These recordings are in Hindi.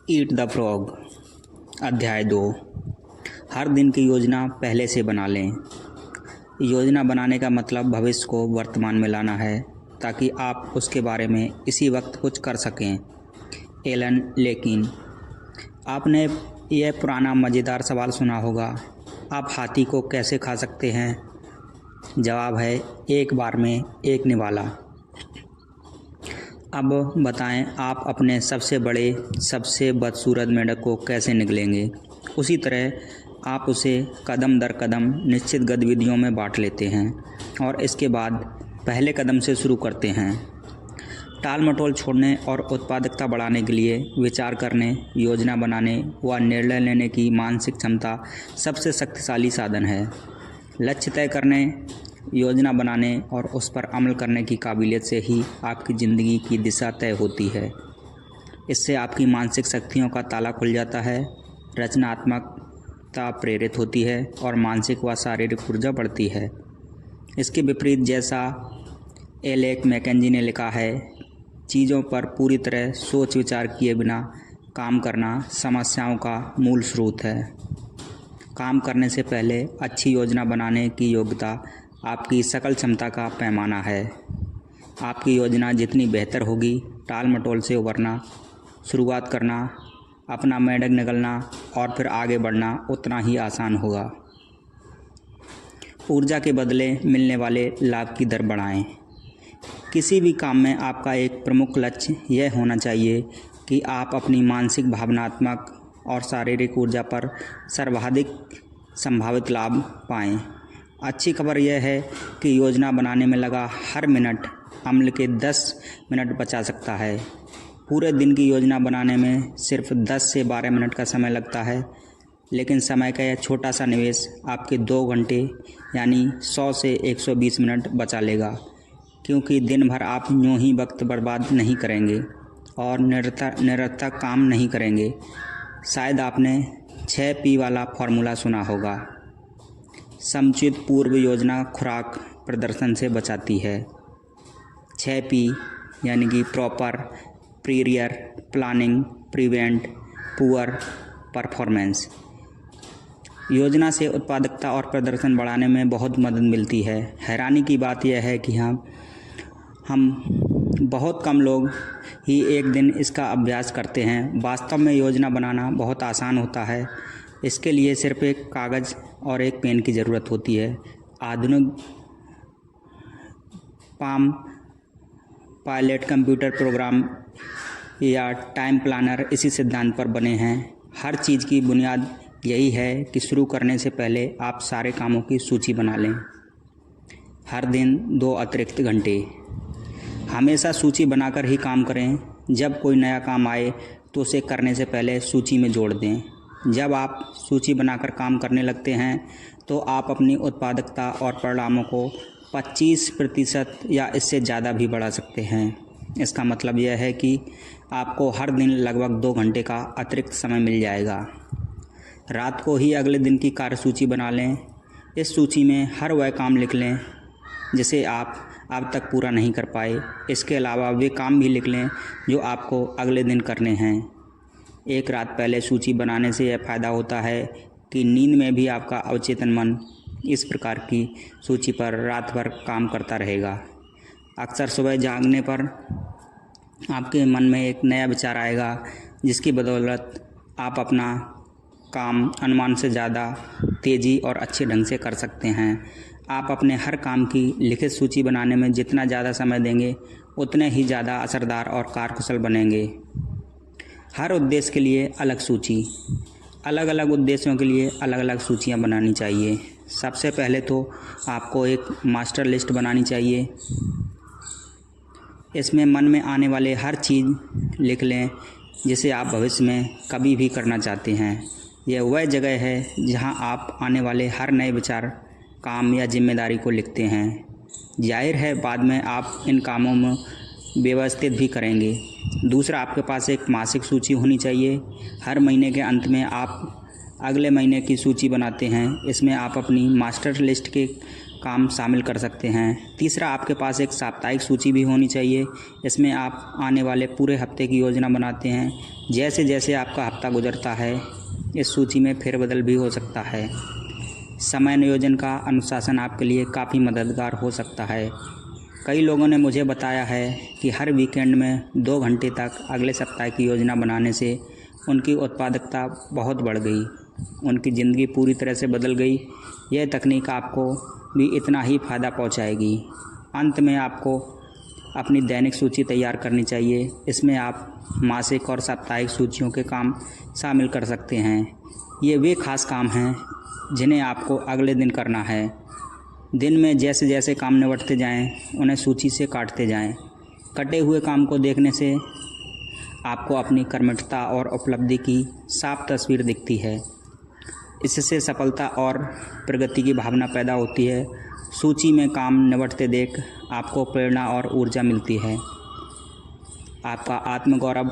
Eat the frog. अध्याय 2। हर दिन की योजना पहले से बना लें। योजना बनाने का मतलब भविष्य को वर्तमान में लाना है ताकि आप उसके बारे में इसी वक्त कुछ कर सकें। एलन लेकिन आपने यह पुराना मज़ेदार सवाल सुना होगा, आप हाथी को कैसे खा सकते हैं? जवाब है, एक बार में एक निवाला। अब बताएं, आप अपने सबसे बड़े, सबसे बदसूरत मेंढक को कैसे निगलेंगे? उसी तरह आप उसे कदम दर कदम निश्चित गतिविधियों में बांट लेते हैं और इसके बाद पहले कदम से शुरू करते हैं। टाल मटोल छोड़ने और उत्पादकता बढ़ाने के लिए विचार करने, योजना बनाने व निर्णय लेने की मानसिक क्षमता सबसे शक्तिशाली साधन है। लक्ष्य तय करने, योजना बनाने और उस पर अमल करने की काबिलियत से ही आपकी ज़िंदगी की दिशा तय होती है। इससे आपकी मानसिक शक्तियों का ताला खुल जाता है, रचनात्मकता प्रेरित होती है और मानसिक व शारीरिक ऊर्जा बढ़ती है। इसके विपरीत, जैसा एलेक मैकेंजी ने लिखा है, चीज़ों पर पूरी तरह सोच विचार किए बिना काम करना समस्याओं का मूल स्रोत है। काम करने से पहले अच्छी योजना बनाने की योग्यता आपकी सकल क्षमता का पैमाना है। आपकी योजना जितनी बेहतर होगी, टाल मटोल से उबरना, शुरुआत करना, अपना मेंढक निगलना और फिर आगे बढ़ना उतना ही आसान होगा। ऊर्जा के बदले मिलने वाले लाभ की दर बढ़ाएं। किसी भी काम में आपका एक प्रमुख लक्ष्य यह होना चाहिए कि आप अपनी मानसिक, भावनात्मक और शारीरिक ऊर्जा पर सर्वाधिक संभावित लाभ पाएं। अच्छी खबर यह है कि योजना बनाने में लगा हर मिनट अमल के 10 मिनट बचा सकता है। पूरे दिन की योजना बनाने में सिर्फ 10 से 12 मिनट का समय लगता है, लेकिन समय का यह छोटा सा निवेश आपके 2 घंटे यानी 100 से 120 मिनट बचा लेगा, क्योंकि दिन भर आप यूँ ही वक्त बर्बाद नहीं करेंगे और निरर्थक काम नहीं करेंगे। शायद आपने 6P वाला फॉर्मूला सुना होगा। समुचित पूर्व योजना खुराक प्रदर्शन से बचाती है। 6P यानी कि proper, prior, planning, prevent, poor, performance. योजना से उत्पादकता और प्रदर्शन बढ़ाने में बहुत मदद मिलती है। हैरानी की बात यह है कि हम बहुत कम लोग ही एक दिन इसका अभ्यास करते हैं। वास्तव में योजना बनाना बहुत आसान होता है। इसके लिए सिर्फ एक कागज़ और एक पेन की ज़रूरत होती है। आधुनिक पाम पायलट कंप्यूटर प्रोग्राम या टाइम प्लानर इसी सिद्धांत पर बने हैं। हर चीज़ की बुनियाद यही है कि शुरू करने से पहले आप सारे कामों की सूची बना लें। हर दिन 2 अतिरिक्त घंटे। हमेशा सूची बनाकर ही काम करें। जब कोई नया काम आए तो उसे करने से पहले सूची में जोड़ दें। जब आप सूची बनाकर काम करने लगते हैं तो आप अपनी उत्पादकता और परिणामों को 25% या इससे ज़्यादा भी बढ़ा सकते हैं। इसका मतलब यह है कि आपको हर दिन लगभग 2 घंटे का अतिरिक्त समय मिल जाएगा। रात को ही अगले दिन की कार्यसूची बना लें। इस सूची में हर वह काम लिख लें जिसे आप अब तक पूरा नहीं कर पाए। इसके अलावा वे काम भी लिख लें जो आपको अगले दिन करने हैं। एक रात पहले सूची बनाने से यह फ़ायदा होता है कि नींद में भी आपका अवचेतन मन इस प्रकार की सूची पर रात भर काम करता रहेगा। अक्सर सुबह जागने पर आपके मन में एक नया विचार आएगा, जिसकी बदौलत आप अपना काम अनुमान से ज़्यादा तेज़ी और अच्छे ढंग से कर सकते हैं। आप अपने हर काम की लिखित सूची बनाने में जितना ज़्यादा समय देंगे, उतने ही ज़्यादा असरदार और कार्यकुशल बनेंगे। हर उद्देश्य के लिए अलग सूची। अलग अलग उद्देश्यों के लिए अलग अलग सूचियां बनानी चाहिए। सबसे पहले तो आपको एक मास्टर लिस्ट बनानी चाहिए। इसमें मन में आने वाले हर चीज़ लिख लें जिसे आप भविष्य में कभी भी करना चाहते हैं। यह वह जगह है जहां आप आने वाले हर नए विचार, काम या जिम्मेदारी को लिखते हैं। जाहिर है, बाद में आप इन कामों में व्यवस्थित भी करेंगे। दूसरा, आपके पास एक मासिक सूची होनी चाहिए। हर महीने के अंत में आप अगले महीने की सूची बनाते हैं। इसमें आप अपनी मास्टर लिस्ट के काम शामिल कर सकते हैं। तीसरा, आपके पास एक साप्ताहिक सूची भी होनी चाहिए। इसमें आप आने वाले पूरे हफ्ते की योजना बनाते हैं। जैसे जैसे आपका हफ्ता गुजरता है इस सूची में फेरबदल भी हो सकता है। समय नियोजन का अनुशासन आपके लिए काफ़ी मददगार हो सकता है। कई लोगों ने मुझे बताया है कि हर वीकेंड में 2 घंटे तक अगले सप्ताह की योजना बनाने से उनकी उत्पादकता बहुत बढ़ गई, उनकी ज़िंदगी पूरी तरह से बदल गई। यह तकनीक आपको भी इतना ही फ़ायदा पहुंचाएगी। अंत में आपको अपनी दैनिक सूची तैयार करनी चाहिए। इसमें आप मासिक और साप्ताहिक सूचियों के काम शामिल कर सकते हैं। ये वे खास काम हैं जिन्हें आपको अगले दिन करना है। दिन में जैसे जैसे काम निपटते जाएं, उन्हें सूची से काटते जाएं। कटे हुए काम को देखने से आपको अपनी कर्मठता और उपलब्धि की साफ तस्वीर दिखती है। इससे सफलता और प्रगति की भावना पैदा होती है। सूची में काम निपटते देख आपको प्रेरणा और ऊर्जा मिलती है। आपका आत्मगौरव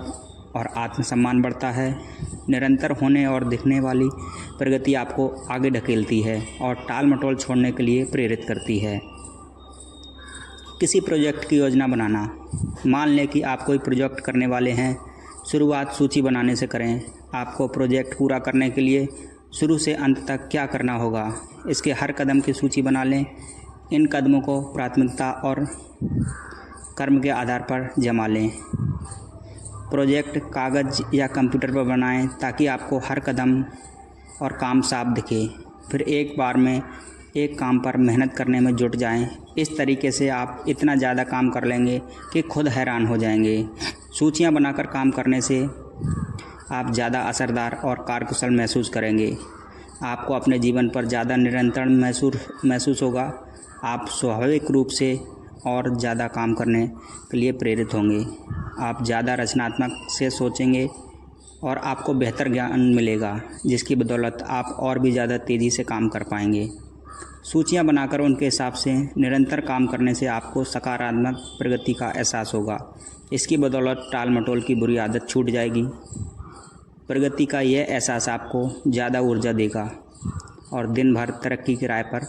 और आत्मसम्मान बढ़ता है। निरंतर होने और दिखने वाली प्रगति आपको आगे ढकेलती है और टाल मटोल छोड़ने के लिए प्रेरित करती है। किसी प्रोजेक्ट की योजना बनाना। मान लें कि आप कोई प्रोजेक्ट करने वाले हैं। शुरुआत सूची बनाने से करें। आपको प्रोजेक्ट पूरा करने के लिए शुरू से अंत तक क्या करना होगा, इसके हर कदम की सूची बना लें। इन कदमों को प्राथमिकता और कर्म के आधार पर जमा लें। प्रोजेक्ट कागज़ या कंप्यूटर पर बनाएं ताकि आपको हर कदम और काम साफ दिखे। फिर एक बार में एक काम पर मेहनत करने में जुट जाएं। इस तरीके से आप इतना ज़्यादा काम कर लेंगे कि खुद हैरान हो जाएंगे। सूचियां बनाकर काम करने से आप ज़्यादा असरदार और कार्यकुशल महसूस करेंगे। आपको अपने जीवन पर ज़्यादा नियंत्रण महसूस होगा। आप स्वाभाविक रूप से और ज़्यादा काम करने के लिए प्रेरित होंगे। आप ज़्यादा रचनात्मक से सोचेंगे और आपको बेहतर ज्ञान मिलेगा, जिसकी बदौलत आप और भी ज़्यादा तेज़ी से काम कर पाएंगे। सूचियां बनाकर उनके हिसाब से निरंतर काम करने से आपको सकारात्मक प्रगति का एहसास होगा। इसकी बदौलत टाल मटोल की बुरी आदत छूट जाएगी। प्रगति का यह एहसास आपको ज़्यादा ऊर्जा देगा और दिन भर तरक्की की राह पर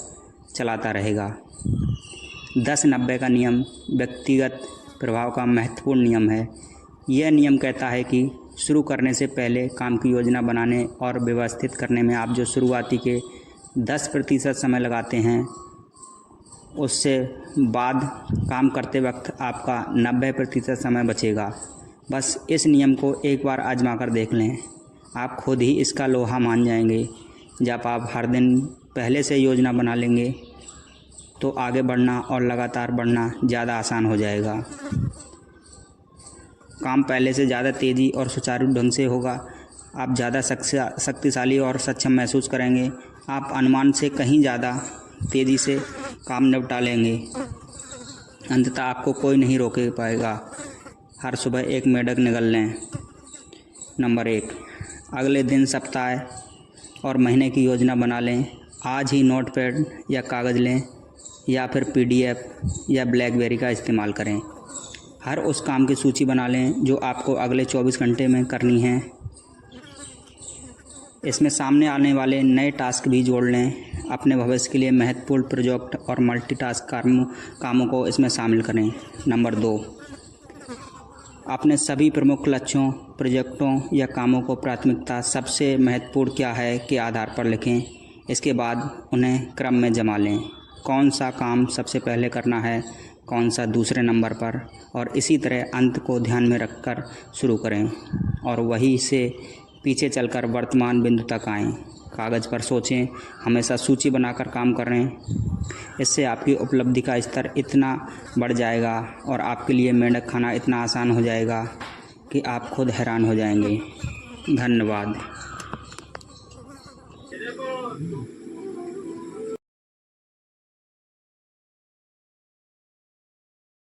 चलाता रहेगा। 10-90 का नियम व्यक्तिगत प्रभाव का महत्वपूर्ण नियम है। यह नियम कहता है कि शुरू करने से पहले काम की योजना बनाने और व्यवस्थित करने में आप जो शुरुआती के 10% समय लगाते हैं, उससे बाद काम करते वक्त आपका 90% समय बचेगा। बस इस नियम को एक बार आजमा कर देख लें। आप खुद ही इसका लोहा मान जाएंगे। जब आप हर दिन पहले से योजना बना लेंगे तो आगे बढ़ना और लगातार बढ़ना ज़्यादा आसान हो जाएगा। काम पहले से ज़्यादा तेज़ी और सुचारू ढंग से होगा। आप ज़्यादा शक्तिशाली और सक्षम महसूस करेंगे। आप अनुमान से कहीं ज़्यादा तेज़ी से काम निपटा लेंगे। अंततः आपको कोई नहीं रोक पाएगा। हर सुबह एक मेढक निगल लें। नंबर 1, अगले दिन, सप्ताह और महीने की योजना बना लें। आज ही नोटपैड या कागज़ लें या फिर PDF या ब्लैकबेरी का इस्तेमाल करें। हर उस काम की सूची बना लें जो आपको अगले 24 घंटे में करनी है। इसमें सामने आने वाले नए टास्क भी जोड़ लें। अपने भविष्य के लिए महत्वपूर्ण प्रोजेक्ट और मल्टीटास्क कामों को इसमें शामिल करें। नंबर 2, अपने सभी प्रमुख लक्ष्यों, प्रोजेक्टों या कामों को प्राथमिकता सबसे महत्वपूर्ण क्या है के आधार पर लिखें। इसके बाद उन्हें क्रम में जमा लें। कौन सा काम सबसे पहले करना है, कौन सा दूसरे नंबर पर, और इसी तरह अंत को ध्यान में रखकर शुरू करें और वहीं से पीछे चलकर वर्तमान बिंदु तक आएं। कागज़ पर सोचें, हमेशा सूची बनाकर काम करें। इससे आपकी उपलब्धि का स्तर इतना बढ़ जाएगा और आपके लिए मेंढक खाना इतना आसान हो जाएगा कि आप खुद हैरान हो जाएंगे। धन्यवाद।